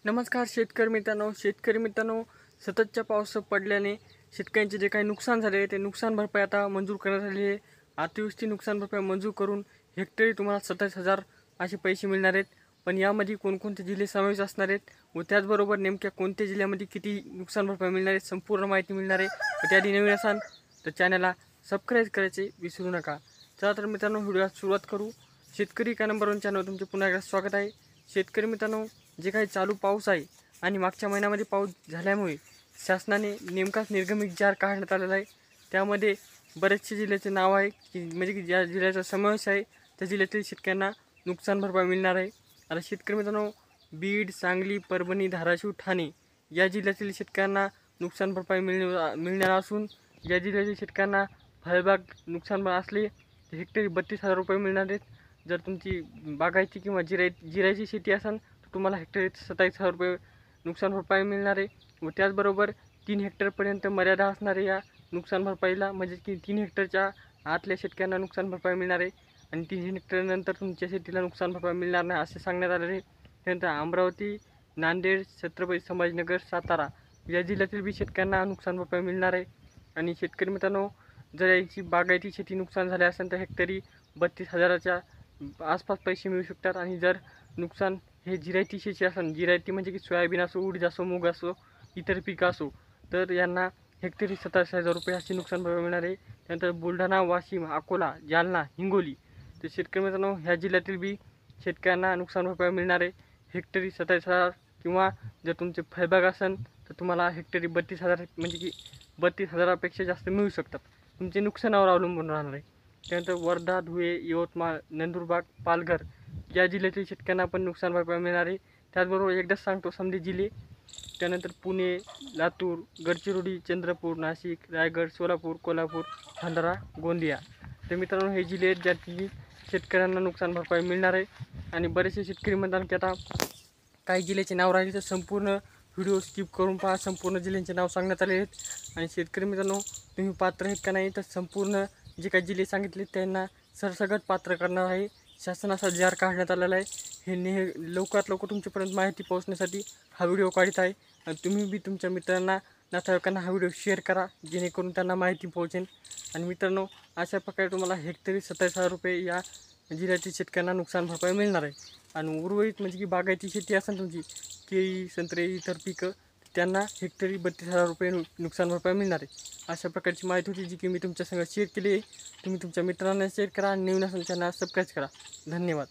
नमस्कार शेतकरी मित्रांनो, सततच्या पाऊस पडल्याने शेतकऱ्यांचे जे काही नुकसान झाले आहे ते नुकसान भरपाई आता मंजूर करण्यात आली आहे. अतिवृष्टी नुकसान भरपाई मंजूर करून हेक्टरी तुम्हाला 27,000 असे पैसे मिळणार आहेत. पण यामध्ये कोणकोणते जिल्हे समावेश असणार आहेत व त्याचबरोबर नेमक्या कोणत्या जिल्ह्यामध्ये किती नुकसान भरपाई मिळणार आहे संपूर्ण माहिती मिळणार आहे. व त्याआधी नवीन असाल तर चॅनलला सबस्क्राईब करायचे विसरू नका. चला तर मित्रांनो, व्हिडिओला सुरुवात करू. शेतकरी का नंबर 1 चॅनल तुमचे पुन्हा एकदा स्वागत आहे. शेतकरी मित्रांनो, जे काही चालू पाऊस आहे आणि मागच्या महिन्यामध्ये पाऊस झाल्यामुळे शासनाने नेमकाच निर्गमित जार काढण्यात आलेला आहे. त्यामध्ये बरेचसे जिल्ह्याचे नाव आहे की म्हणजे की ज्या जिल्ह्याचा समावेश आहे त्या जिल्ह्यातील शेतकऱ्यांना नुकसान भरपाई मिळणार आहे. आता शेतकरी मित्रांनो, बीड, सांगली, परभणी, धाराशिव, ठाणे या जिल्ह्यातील शेतकऱ्यांना नुकसान भरपाई मिळणार असून या जिल्ह्यातील शेतकऱ्यांना फळबाग नुकसान असले तर हेक्टरी 32,000 रुपये मिळणार आहेत. जर तुमची बागायती किंवा जिरायची शेती असेल तर तुम्हाला हेक्टरी 27,000 रुपये नुकसान भरपाई मिळणार आहे. व त्याचबरोबर 3 हेक्टरपर्यंत मर्यादा असणारे या नुकसान भरपाईला, म्हणजे की 3 हेक्टरच्या आतल्या शेतकऱ्यांना नुकसान भरपाई मिळणार आहे आणि 3 हेक्टरनंतर तुमच्या शेतीला नुकसान भरपाई मिळणार नाही असे सांगण्यात आलेले आहे. त्यानंतर अमरावती, नांदेड, छत्रपती संभाजीनगर, सातारा या जिल्ह्यातील बी शेतकऱ्यांना नुकसान भरपाई मिळणार आहे. आणि शेतकरी मित्रांनो, जर याची बागायती शेती नुकसान झाले असेल तर हेक्टरी 32,000च्या आसपास पैसे मिळू शकतात. आणि जर नुकसान हे जिरायती शेती असेल, जिरायती म्हणजे की सोयाबीन असो, उडीद असो, मूग असो, इतर पिकं असो, तर यांना हेक्टरी 27,000 रुपये अशी नुकसान भरपाई मिळणार आहे. त्यानंतर बुलढाणा, वाशिम, अकोला, जालना, हिंगोली तर शेतकरी मित्रांनो ह्या जिल्ह्यातील बी शेतकऱ्यांना नुकसान भरपाई मिळणार आहे हेक्टरी 27,000. किंवा जर तुमचे फळबाग असेल तर तुम्हाला हेक्टरी 32,000 म्हणजे की 32,000पेक्षा जास्त मिळू शकतात. तुमचे नुकसानावर अवलंबून राहणार आहे. त्यानंतर वर्धा, धुळे, यवतमाळ, नंदुरबार, पालघर या जिल्ह्यातील शेतकऱ्यांना पण नुकसान भरपाई मिळणार आहे. त्याचबरोबर एकदाच सांगतो समजे जिल्हे, त्यानंतर पुणे, लातूर, गडचिरोली, चंद्रपूर, नाशिक, रायगड, सोलापूर, कोल्हापूर, भंडारा, गोंदिया तर मित्रांनो हे जिल्हे आहेत ज्यातील शेतकऱ्यांना नुकसान भरपाई मिळणार आहे. आणि बरेचसे शेतकरी म्हणतात की आता काही जिल्ह्याचे नाव राहिले तर संपूर्ण व्हिडिओ स्किप करून पहा. संपूर्ण जिल्ह्यांचे नाव सांगण्यात आले आहेत. आणि शेतकरी मित्रांनो, तुम्ही पात्र आहेत का नाही तर संपूर्ण जे काही जिल्हे सांगितले त्यांना सरसकट पात्र करणार आहे. शासनाचा जार काढण्यात आलेला आहे. हे लवकरात लवकर तुमच्यापर्यंत माहिती पोहोचण्यासाठी हा व्हिडिओ काढत आहे. आणि तुम्ही बी तुमच्या मित्रांना, नातेवाईकांना हा व्हिडिओ शेअर करा जेणेकरून त्यांना माहिती पोहोचेल. आणि मित्रांनो, अशा प्रकारे तुम्हाला हेक्टरी 27,000 रुपये या जिल्ह्यातील शेतकऱ्यांना नुकसान भरपाई मिळणार आहे. आणि उर्वरित म्हणजे की बागायती शेती असेल तुमची, केळी, संत्रे, इतर पिकं, त्यांना हेक्टरी 32,000 रुपये नुकसान भरपाई मिळणार आहे. अशा प्रकारची माहिती होती जी की मी तुमच्यासंग शेअर केली आहे. तुम्ही तुमच्या मित्रांना शेअर करा आणि नवीन असेल त्यांना सबस्क्राईब करा. धन्यवाद.